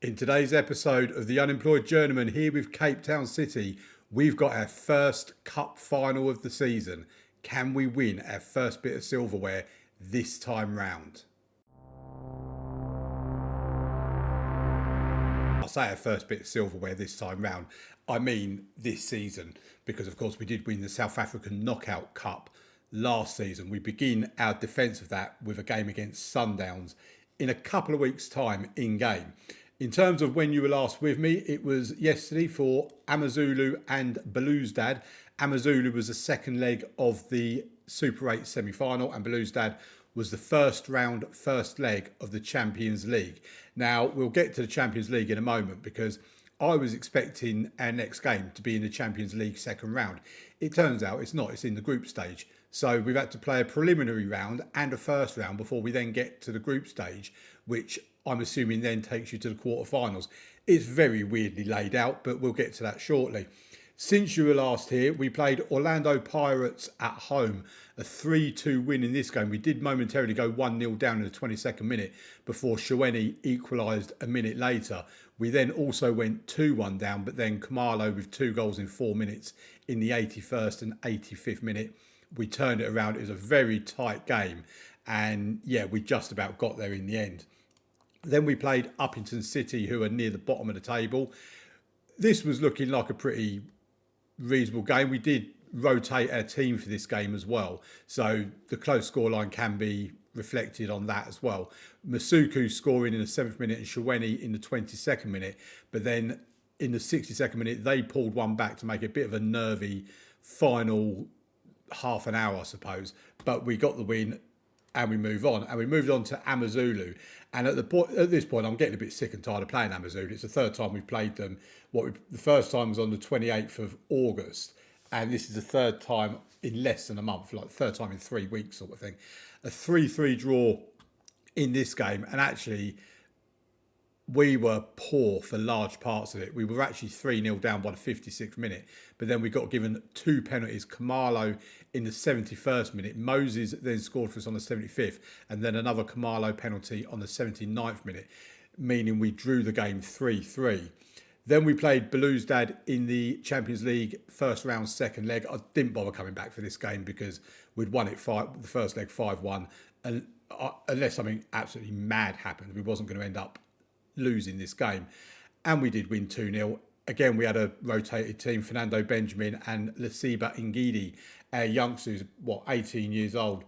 In today's episode of the Unemployed Journeyman here with Cape Town City, we've got our first cup final of the season. Can we win our first bit of silverware this time round? I say our first bit of silverware this time round, I mean this season, because of course we did win the South African Knockout Cup last season. We begin our defence of that with a game against Sundowns in a couple of weeks' time in game. In terms of when you were last with me, it was yesterday for Amazulu and Belouizdad. Amazulu was the second leg of the Super 8 semi-final and Belouizdad was the first leg of the Champions League. Now, we'll get to the Champions League in a moment because I was expecting our next game to be in the Champions League second round. It turns out it's not, it's in the group stage. So we've had to play a preliminary round and a first round before we then get to the group stage, which I'm assuming then takes you to the quarterfinals. It's very weirdly laid out, but we'll get to that shortly. Since you were last here, we played Orlando Pirates at home, a 3-2 win in this game. We did momentarily go 1-0 down in the 22nd minute before Shaweny equalised a minute later. We then also went 2-1 down, but then Kamalo with 2 goals in 4 minutes in the 81st and 85th minute. We turned it around. It was a very tight game. And yeah, we just about got there in the end. Then we played Uppington City, who are near the bottom of the table. This was looking like a pretty reasonable game. We did rotate our team for this game as well. So the close scoreline can be reflected on that as well. Masuku scoring in the 7th minute and Shaweny in the 22nd minute. But then in the 62nd minute, they pulled one back to make it a bit of a nervy final half an hour, I suppose. But we got the win and we move on. And we moved on to Amazulu. And at this point, I'm getting a bit sick and tired of playing Amazulu. It's the third time we've played them. The first time was on the 28th of August. And this is the third time in less than a month, like third time in 3 weeks sort of thing. A 3-3 draw in this game. And actually, we were poor for large parts of it. We were actually 3-0 down by the 56th minute. But then we got given 2 penalties. Kamalo in the 71st minute. Moses then scored for us on the 75th. And then another Kamalo penalty on the 79th minute. Meaning we drew the game 3-3. Then we played Belouizdad in the Champions League first round, second leg. I didn't bother coming back for this game because we'd won it the first leg 5-1. And unless something absolutely mad happened, we wasn't going to end up losing this game. And we did win 2-0. Again, we had a rotated team, Fernando Benjamin and Lasiba Ngidi, our youngsters, 18 years old.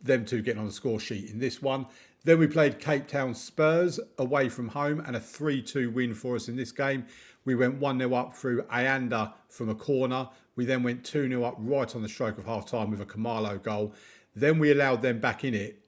Them two getting on the score sheet in this one. Then we played Cape Town Spurs away from home and a 3-2 win for us in this game. We went 1-0 up through Ayanda from a corner. We then went 2-0 up right on the stroke of half time with a Kamalo goal. Then we allowed them back in it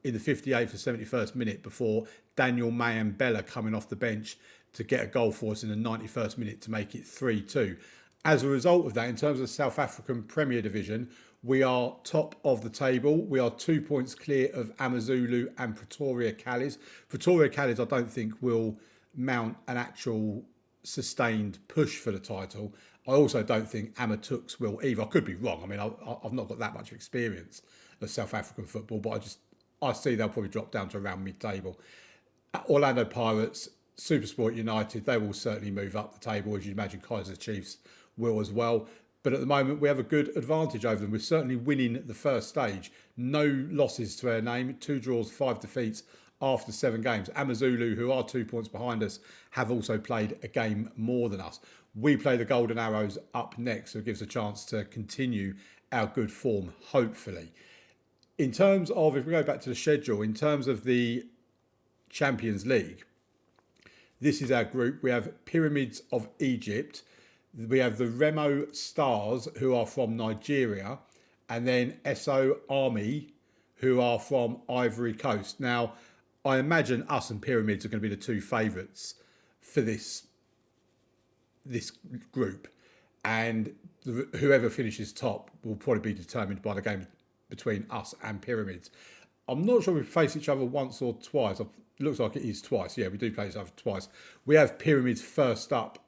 in the 58th or 71st minute before Daniel Mayambella coming off the bench to get a goal for us in the 91st minute to make it 3-2. As a result of that, in terms of the South African Premier Division, we are top of the table. We are 2 points clear of Amazulu and Pretoria Calais. Pretoria Calais, I don't think, will mount an actual sustained push for the title. I also don't think Amatux will either. I could be wrong. I mean, I've not got that much experience of South African football, but I see they'll probably drop down to around mid-table. Orlando Pirates, Supersport United, they will certainly move up the table, as you'd imagine Kaiser Chiefs will as well. But at the moment, we have a good advantage over them. We're certainly winning the first stage. No losses to our name, 2 draws, 5 defeats after 7 games. Amazulu, who are 2 points behind us, have also played a game more than us. We play the Golden Arrows up next, so it gives a chance to continue our good form, hopefully. In terms of, if we go back to the schedule, in terms of the Champions League, this is our group. We have Pyramids of Egypt. We have the Remo Stars, who are from Nigeria, and then SO Army, who are from Ivory Coast. Now, I imagine us and Pyramids are going to be the 2 favourites for this group, and whoever finishes top will probably be determined by the game between us and Pyramids. I'm not sure we've faced each other once or twice. It looks like it is twice. Yeah, we do play each other twice. We have Pyramids first up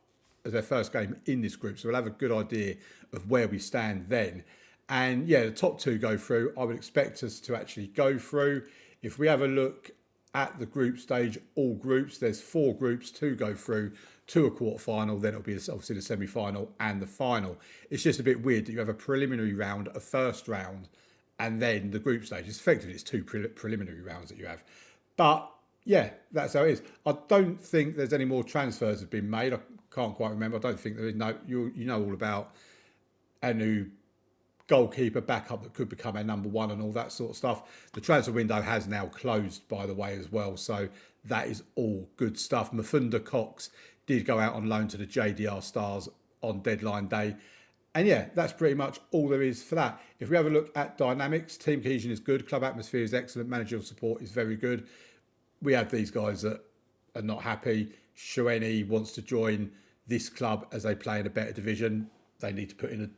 as their first game in this group, so we'll have a good idea of where we stand then. And yeah, the top 2 go through. I would expect us to actually go through. If we have a look at the group stage, all groups. There's 4 groups to go through to a quarter-final. Then it'll be obviously the semi-final and the final. It's just a bit weird that you have a preliminary round, a first round, and then the group stage. Effectively, it's 2 preliminary rounds that you have. But yeah, that's how it is. I don't think there's any more transfers have been made. I can't quite remember. I don't think there is. No, you know all about a new goalkeeper backup that could become a number 1 and all that sort of stuff. The transfer window has now closed, by the way, as well. So that is all good stuff. Mafunda Cox did go out on loan to the JDR Stars on deadline day. And yeah, that's pretty much all there is for that. If we have a look at dynamics, team cohesion is good. Club atmosphere is excellent. Managerial support is very good. We have these guys that are not happy. Shoeni wants to join this club as they play in a better division. They need to put in a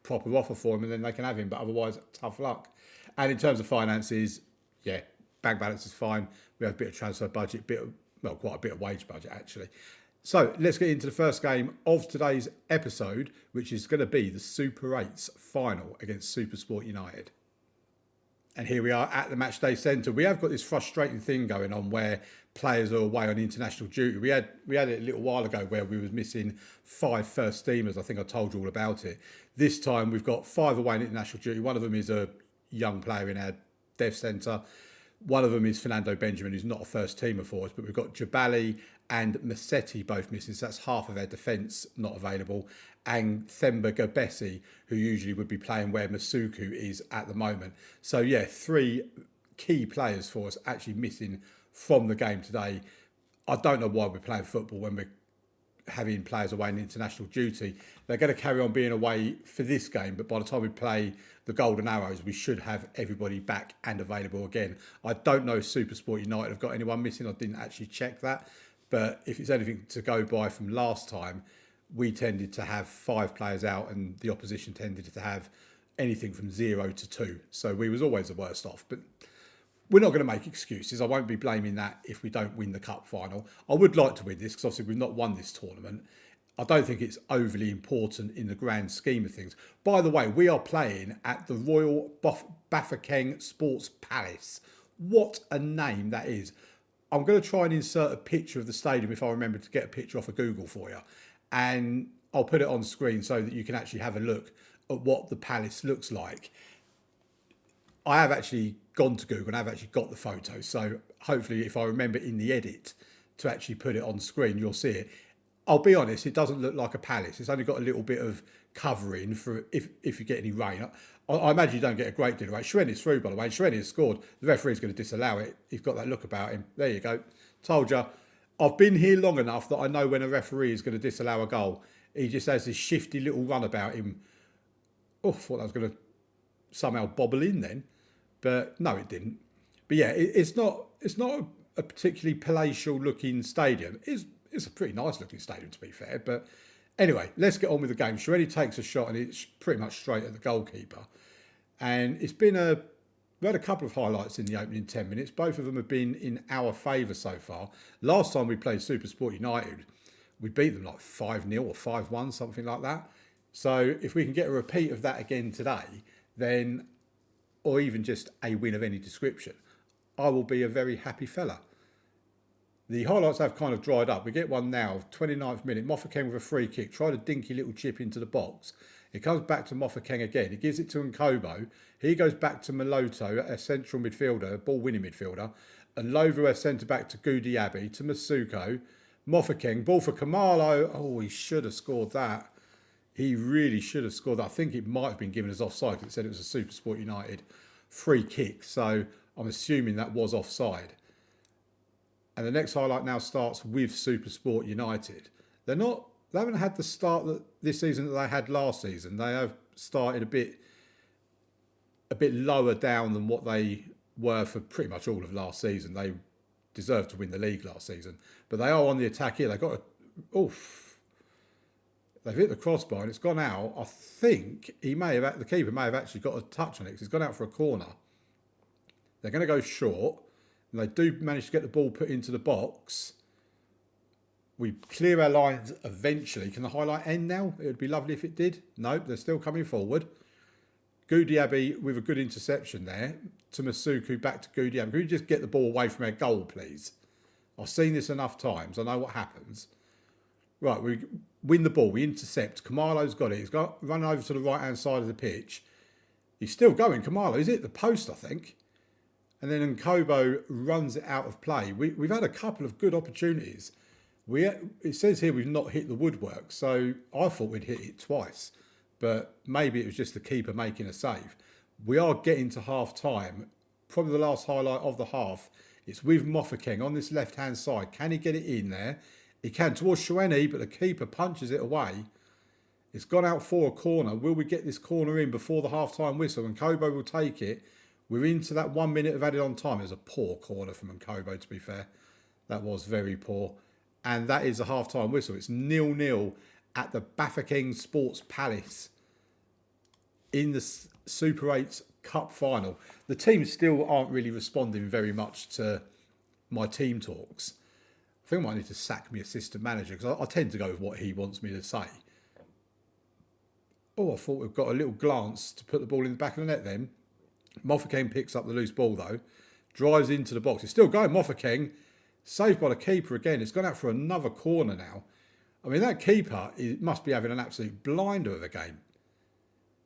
proper offer for him and then they can have him, but otherwise tough luck. And in terms of finances, yeah, bank balance is fine. We have a bit of transfer budget, quite a bit of wage budget actually. So let's get into the first game of today's episode, which is going to be the Super 8's final against Supersport United. And here we are at the Matchday Centre. We have got this frustrating thing going on where players are away on international duty. We had it a little while ago where we was missing 5 first teamers. I think I told you all about it. This time we've got 5 away on international duty. One of them is a young player in our dev centre. One of them is Fernando Benjamin, who's not a first teamer for us, but we've got Jabali and Massetti both missing. So that's half of our defence not available. And Themba Gabesi, who usually would be playing where Masuku is at the moment. So yeah, 3 key players for us actually missing from the game today. I don't know why we're playing football when we're having players away in international duty. They're going to carry on being away for this game, but by the time we play the Golden Arrows, we should have everybody back and available again. I don't know if Supersport United have got anyone missing. I didn't actually check that, but if it's anything to go by from last time, we tended to have 5 players out and the opposition tended to have anything from 0 to 2. So we was always the worst off, but we're not going to make excuses. I won't be blaming that if we don't win the cup final. I would like to win this because obviously we've not won this tournament. I don't think it's overly important in the grand scheme of things. By the way, we are playing at the Royal Bafokeng Sports Palace. What a name that is. I'm going to try and insert a picture of the stadium if I remember to get a picture off of Google for you. And I'll put it on screen so that you can actually have a look at what the palace looks like. I have actually gone to Google and I've actually got the photo. So hopefully if I remember in the edit to actually put it on screen, you'll see it. I'll be honest, it doesn't look like a palace. It's only got a little bit of covering for if you get any rain. I imagine you don't get a great deal of rain. Shireni is through, by the way. Shireni has scored. The referee's going to disallow it. He's got that look about him. There you go. Told you. I've been here long enough that I know when a referee is going to disallow a goal. He just has this shifty little run about him. Oh, I thought that was going to somehow bobble in then. But no, it didn't. But yeah, it's not a particularly palatial looking stadium. It's a pretty nice looking stadium, to be fair. But anyway, let's get on with the game. Shireni takes a shot and it's pretty much straight at the goalkeeper. And it's been we had a couple of highlights in the opening 10 minutes. Both of them have been in our favour so far. Last time we played Supersport United, we beat them like 5-0 or 5-1, something like that. So if we can get a repeat of that again today, then, or even just a win of any description, I will be a very happy fella. The highlights have kind of dried up. We get one now, 29th minute. Bafokeng with a free kick. Tried a dinky little chip into the box. It comes back to Bafokeng again. He gives it to Nkobo. He goes back to Maloto, a central midfielder, a ball-winning midfielder. And Lovu, a centre-back to Goudiaby, to Masuko. Bafokeng, ball for Kamalo. Oh, he should have scored that. He really should have scored that. I think it might have been given as offside because it said it was a Supersport United free kick. So I'm assuming that was offside. And the next highlight now starts with Supersport United. They haven't had the start this season that they had last season. They have started a bit lower down than what they were for pretty much all of last season. They deserved to win the league last season, but they are on the attack here. They've hit the crossbar and it's gone out. I think the keeper may have actually got a touch on it because it's gone out for a corner. They're going to go short. And they do manage to get the ball put into the box. We clear our lines eventually. Can the highlight end now? It would be lovely if it did. No, they're still coming forward. Goudiaby with a good interception there to Masuku, back to Goudiaby. Could you just get the ball away from our goal, please? I've seen this enough times. I know what happens. Right, we win the ball. We intercept. Kamalo's got it. He's got run over to the right-hand side of the pitch. He's still going. Kamalo, he's hit the post, I think. And then Nkobo runs it out of play. We've had a couple of good opportunities. It says here we've not hit the woodwork, so I thought we'd hit it twice. But maybe it was just the keeper making a save. We are getting to half-time. Probably the last highlight of the half. It's with Bafokeng on this left-hand side. Can he get it in there? He can towards Shweni, but the keeper punches it away. It's gone out for a corner. Will we get this corner in before the half-time whistle? And Nkobo will take it. We're into that 1 minute of added on time. It was a poor corner from Nkobo, to be fair. That was very poor. And that is a half-time whistle. It's 0-0 at the Bafokeng Sports Palace in the Super 8's Cup final. The teams still aren't really responding very much to my team talks. I think I might need to sack my assistant manager because I tend to go with what he wants me to say. Oh, I thought we've got a little glance to put the ball in the back of the net then. Bafokeng picks up the loose ball though. Drives into the box. It's still going, Bafokeng. Saved by the keeper again. It's gone out for another corner now. I mean, that keeper must be having an absolute blinder of a game.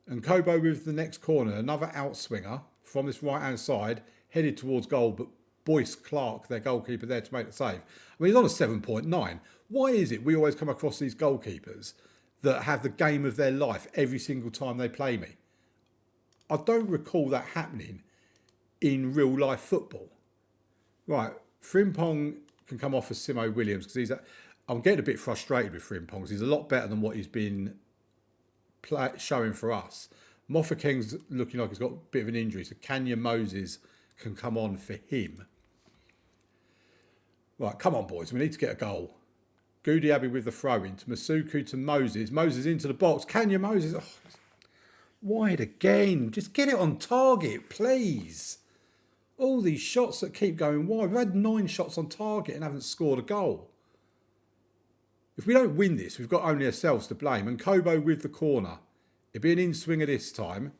And Kobo with the next corner. Another outswinger from this right-hand side. Headed towards goal, but Boyce Clark, their goalkeeper, there to make the save. I mean, he's on a 7.9. Why is it we always come across these goalkeepers that have the game of their life every single time they play me? I don't recall that happening in real life football. Right, Frimpong can come off for Simo Williams because I'm getting a bit frustrated with Frimpong because he's a lot better than what he's been showing for us. Bafokeng's looking like he's got a bit of an injury, so Kanya Moses can come on for him. Right, come on, boys. We need to get a goal. Goudiaby with the throw-in to Masuku to Moses. Moses into the box. Kanya Moses. Oh, wide again. Just get it on target, please. All these shots that keep going wide. We've had 9 shots on target and haven't scored a goal. If we don't win this, we've got only ourselves to blame. And Kobo with the corner. It'd be an in-swinger this time.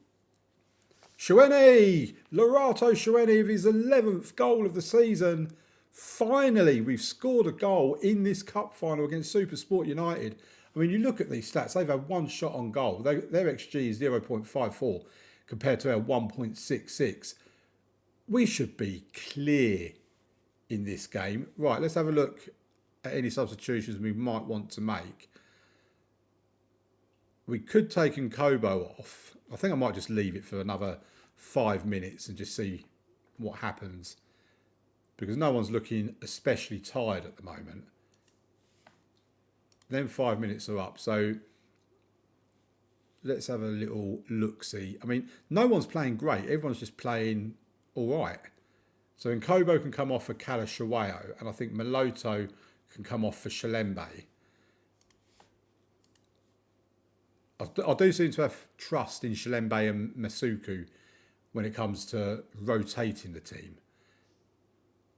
Shweni! Lorato Shweni with his 11th goal of the season. Finally, we've scored a goal in this cup final against Supersport United. I mean, you look at these stats. They've had 1 shot on goal. Their XG is 0.54 compared to our 1.66. We should be clear in this game. Right, let's have a look at any substitutions we might want to make. We could take Nkobo off. I think I might just leave it for another 5 minutes and just see what happens. Because no one's looking especially tired at the moment. Then 5 minutes are up. So let's have a little look-see. I mean, no one's playing great. Everyone's just playing all right. So Nkobo can come off for Kala Shaweo. And I think Maloto can come off for Shalembe. I do seem to have trust in Shalembe and Masuku when it comes to rotating the team.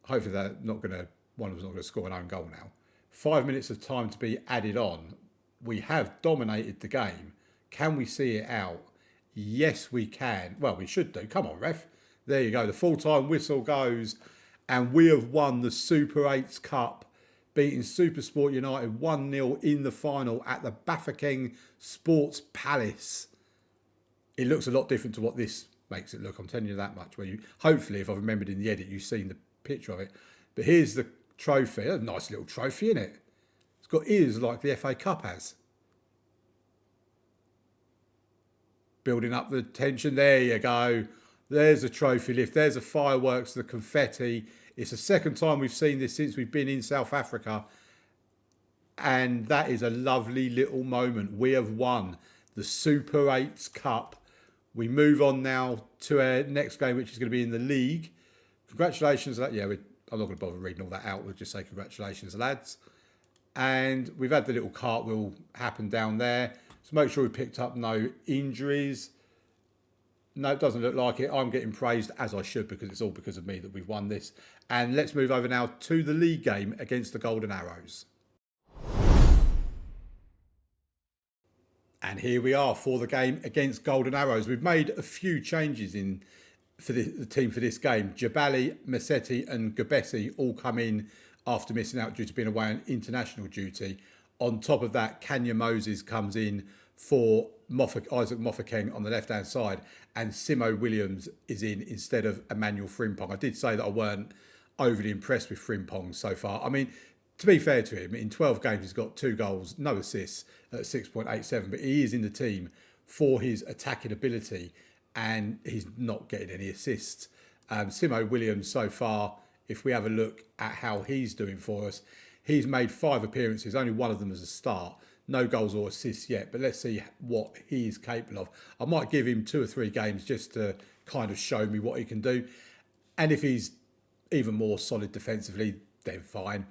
Hopefully one of them's not going to score an own goal now. 5 minutes of time to be added on. We have dominated the game. Can we see it out? Yes, we can. Well, we should do. Come on, ref. There you go. The full-time whistle goes. And we have won the Super 8's Cup, beating Supersport United 1-0 in the final at the Bafokeng Sports Palace. It looks a lot different to what this makes it look. I'm telling you that much. Where you, hopefully, if I've remembered in the edit, you've seen the picture of it. But here's the trophy. That's a nice little trophy, isn't it? It's got ears like the FA Cup has. Building up the tension. There you go. There's a trophy lift. There's the fireworks, the confetti. It's the second time we've seen this since we've been in South Africa. And that is a lovely little moment. We have won the Super 8's Cup. We move on now to our next game, which is going to be in the league. Congratulations. I'm not going to bother reading all that out. We'll just say congratulations, lads. And we've had the little cartwheel happen down there. So make sure we picked up no injuries. No, it doesn't look like it. I'm getting praised, as I should, because it's all because of me that we've won this. And let's move over now to the league game against the Golden Arrows. And here we are for the game against Golden Arrows. We've made a few changes for the team for this game. Jabali, Massetti and Gabessi all come in after missing out due to being away on international duty. On top of that, Kanya Moses comes in for Isaac Bafokeng on the left-hand side, and Simo Williams is in instead of Emmanuel Frimpong. I did say that I weren't overly impressed with Frimpong so far. I mean, to be fair to him, in 12 games he's got 2 goals, no assists at 6.87, but he is in the team for his attacking ability and he's not getting any assists. Simo Williams so far, if we have a look at how he's doing for us, he's made 5 appearances, only one of them as a start. No goals or assists yet, but let's see what he is capable of. I might give him 2 or 3 games just to kind of show me what he can do. And if he's even more solid defensively, then fine.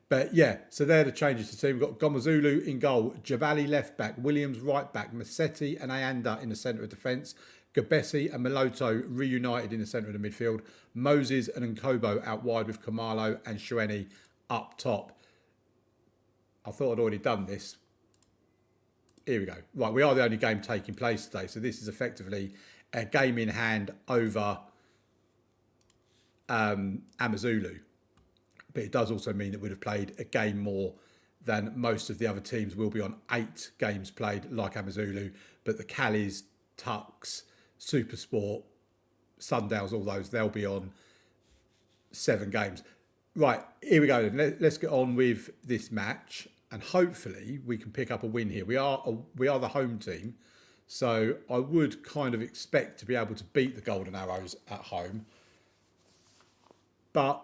But yeah, so they're the changes to the team. We've got Gomazulu in goal, Jabali left back, Williams right back, Massetti and Ayanda in the centre of defence, Gabessi and Meloto reunited in the centre of the midfield, Moses and Nkobo out wide with Kamalo and Shueni up top. I thought I'd already done this. Here we go. Right, we are the only game taking place today, so this is effectively a game in hand over Amazulu. But it does also mean that we'd have played a game more than most of the other teams will be on 8 games played like Amazulu. But the Callies, Tucks, Supersport, Sundowns, all those, they'll be on 7 games. Right, here we go then. Let's get on with this match and hopefully we can pick up a win here. We are the home team, so I would kind of expect to be able to beat the Golden Arrows at home. But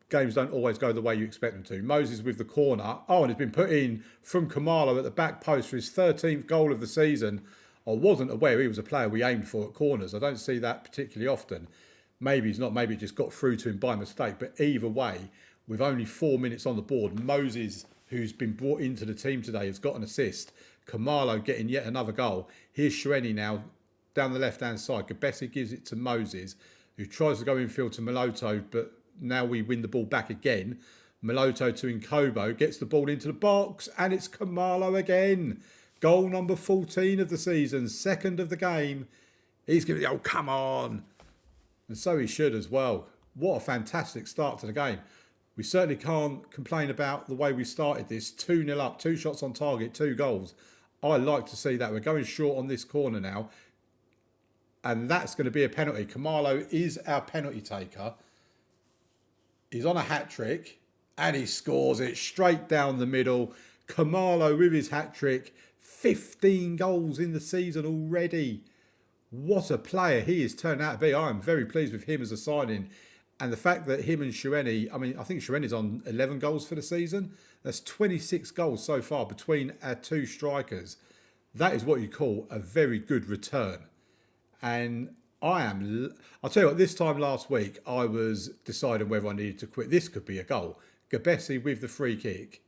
games don't always go the way you expect them to. Moses with the corner. Oh, and it's been put in from Kamalo at the back post for his 13th goal of the season. I wasn't aware he was a player we aimed for at corners. I don't see that particularly often. Maybe he's not. Maybe it just got through to him by mistake. But either way, with only 4 minutes on the board, Moses, who's been brought into the team today, has got an assist. Kamalo getting yet another goal. Here's Shueni now down the left-hand side. Gabessi gives it to Moses, who tries to go infield to Meloto, but now we win the ball back again. Meloto to Nkobo, gets the ball into the box, and it's Kamalo again. Goal number 14 of the season, 2nd of the game. He's giving it, oh, come on. And so he should as well. What a fantastic start to the game. We certainly can't complain about the way we started this. 2-0 up, 2 shots on target, 2 goals. I like to see that. We're going short on this corner now. And that's going to be a penalty. Kamalo is our penalty taker. He's on a hat-trick and he scores it straight down the middle. Kamalo with his hat-trick. 15 goals in the season already. What a player he has turned out to be. I am very pleased with him as a signing. And the fact that him and Shueni, I mean, I think Shueni's on 11 goals for the season. That's 26 goals so far between our 2 strikers. That is what you call a very good return. And I'll tell you what, this time last week, I was deciding whether I needed to quit. This could be a goal. Gabessi with the free kick.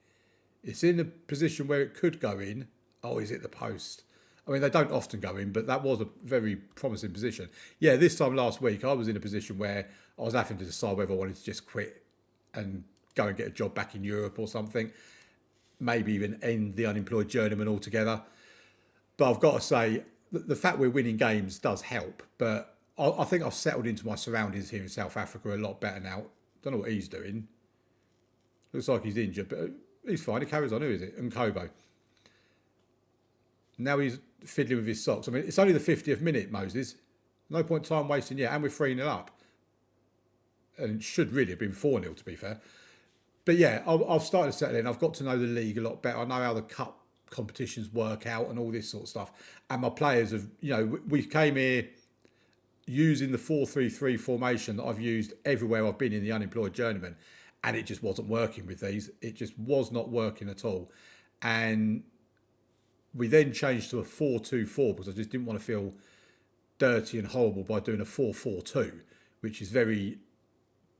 It's in a position where it could go in. Oh, is it the post? I mean, they don't often go in, but that was a very promising position. Yeah, this time last week, I was in a position where I was having to decide whether I wanted to just quit and go and get a job back in Europe or something. Maybe even end the Unemployed Journeyman altogether. But I've got to say, the fact we're winning games does help. But I think I've settled into my surroundings here in South Africa a lot better now. Don't know what he's doing. Looks like he's injured, but he's fine. He carries on. Who is it? Nkobo. Now he's fiddling with his socks. I mean, it's only the 50th minute, Moses. No point time wasting yet. And we're 3-0 up. And it should really have been 4-0, to be fair. But yeah, I've started to settle in. I've got to know the league a lot better. I know how the cup competitions work out and all this sort of stuff. And my players have, you know, we came here using the 4-3-3 formation that I've used everywhere I've been in the Unemployed Journeyman. And it just wasn't working with these. It just was not working at all. And we then changed to a 4-2-4 because I just didn't want to feel dirty and horrible by doing a 4-4-2, which is very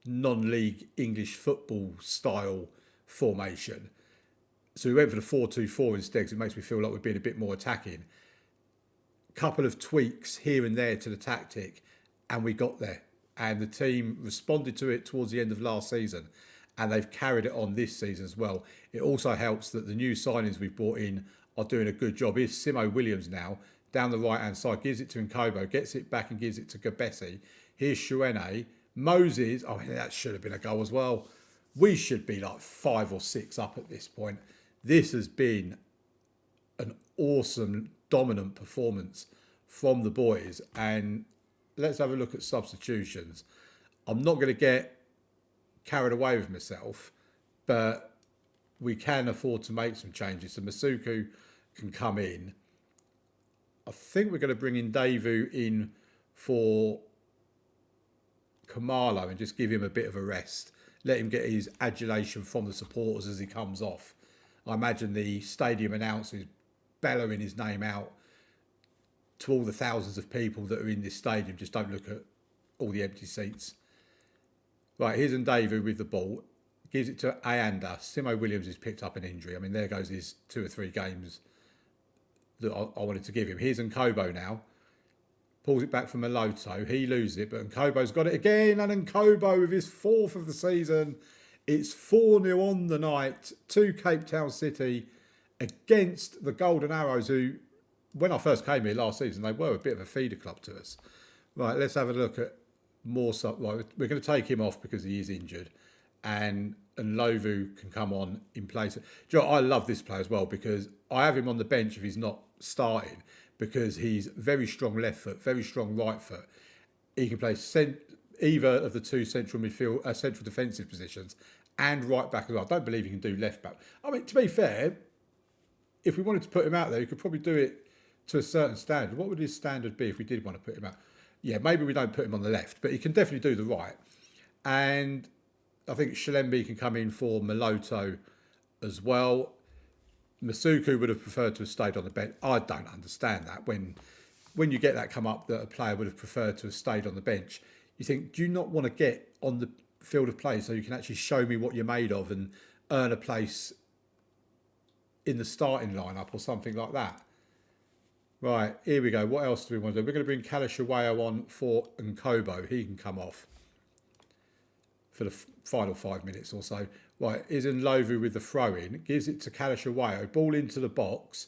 non-league English football style formation. So we went for the 4-2-4 instead because it makes me feel like we're being a bit more attacking. Couple of tweaks here and there to the tactic and we got there. And the team responded to it towards the end of last season and they've carried it on this season as well. It also helps that the new signings we've brought in are doing a good job. Here's Simo Williams now down the right-hand side, gives it to Nkobo, gets it back and gives it to Gabesi. Here's Shuene. Moses, I mean, that should have been a goal as well. We should be like 5 or 6 up at this point. This has been an awesome, dominant performance from the boys. And let's have a look at substitutions. I'm not going to get carried away with myself, but we can afford to make some changes. So Masuku can come in. I think we're going to bring in Davu in for Kamalo and just give him a bit of a rest. Let him get his adulation from the supporters as he comes off. I imagine the stadium announcers bellowing his name out to all the thousands of people that are in this stadium. Just don't look at all the empty seats. Right, here's Davu with the ball. Gives it to Ayanda. Simo Williams has picked up an injury. I mean, there goes his 2 or 3 games that I wanted to give him. Here's Nkobo now. Pulls it back from Maloto. He loses it, but Nkobo's got it again. And Nkobo with his 4th of the season. It's 4-0 on the night to Cape Town City against the Golden Arrows, who, when I first came here last season, they were a bit of a feeder club to us. Right, let's have a look at more stuff. Right, we're going to take him off because he is injured. And Lovu can come on in place. Do you know, I love this player as well because I have him on the bench if he's not starting, because he's very strong left foot, very strong right foot. He can play either of the 2 central midfield, central defensive positions, and right back as well. I don't believe he can do left back. I mean, to be fair, if we wanted to put him out there, you could probably do it to a certain standard. What would his standard be if we did want to put him out? Yeah, maybe we don't put him on the left, but he can definitely do the right. And I think Shalembi can come in for Maloto as well. Masuku would have preferred to have stayed on the bench. I don't understand that. When you get that come up that a player would have preferred to have stayed on the bench, you think, do you not want to get on the field of play so you can actually show me what you're made of and earn a place in the starting lineup or something like that? Right, here we go. What else do we want to do? We're going to bring Kalashaweo on for Nkobo. He can come off for the final 5 minutes or so. Right, is Lovu with the throw-in. Gives it to Kalashaweo. Ball into the box.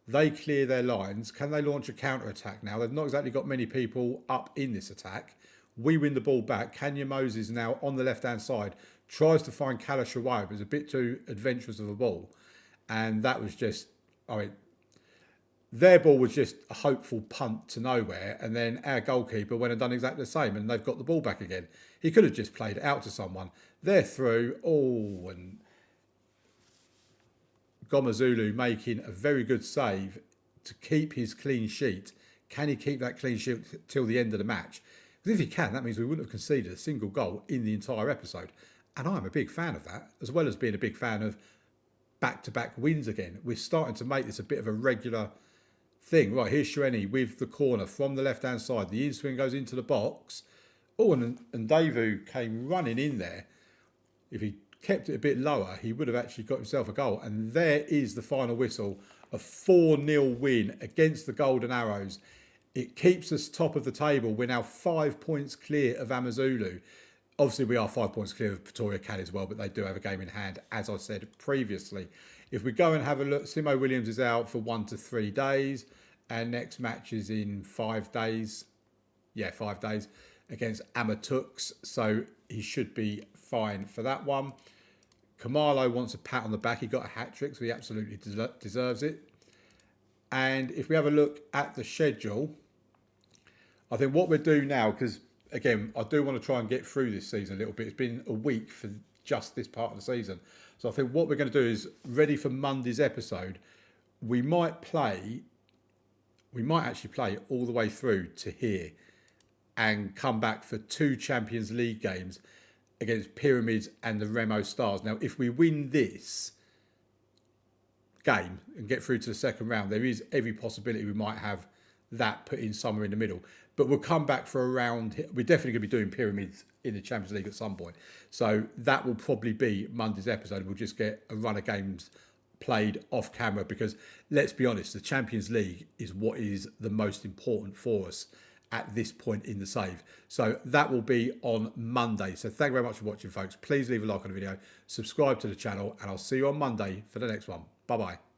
They clear their lines. Can they launch a counter-attack now? They've not exactly got many people up in this attack. We win the ball back. Kanya Moses now on the left-hand side. Tries to find Kalashaweo, but it's a bit too adventurous of a ball. And that was just, I mean, their ball was just a hopeful punt to nowhere. And then our goalkeeper went and done exactly the same. And they've got the ball back again. He could have just played it out to someone. They're through. Oh, and Gomazulu making a very good save to keep his clean sheet. Can he keep that clean sheet till the end of the match? Because if he can, that means we wouldn't have conceded a single goal in the entire episode. And I'm a big fan of that, as well as being a big fan of back-to-back wins again. We're starting to make this a bit of a regular thing. Right, here's Shueni with the corner from the left-hand side. The in-swing goes into the box. Oh, and Davu came running in there. If he kept it a bit lower, he would have actually got himself a goal. And there is the final whistle. A 4-0 win against the Golden Arrows. It keeps us top of the table. We're now 5 points clear of Amazulu. Obviously, we are 5 points clear of Pretoria Cad as well, but they do have a game in hand, as I said previously. If we go and have a look, Simo Williams is out for 1 to 3 days. And next match is in 5 days. Yeah, 5 days against Amatux. So he should be fine for that one. Kamalo wants a pat on the back. He got a hat-trick, so he absolutely deserves it. And if we have a look at the schedule, I think what we'll do now, because again, I do want to try and get through this season a little bit. It's been a week for just this part of the season. So I think what we're going to do is, ready for Monday's episode, we might actually play all the way through to here and come back for 2 Champions League games against Pyramids and the Remo Stars. Now, if we win this game and get through to the second round, there is every possibility we might have that put in somewhere in the middle. But we'll come back for a round. We're definitely going to be doing Pyramids in the Champions League at some point. So that will probably be Monday's episode. We'll just get a run of games played off camera because, let's be honest, the Champions League is what is the most important for us at this point in the save. So that will be on Monday. So thank you very much for watching, folks. Please leave a like on the video, subscribe to the channel, and I'll see you on Monday for the next one. Bye-bye.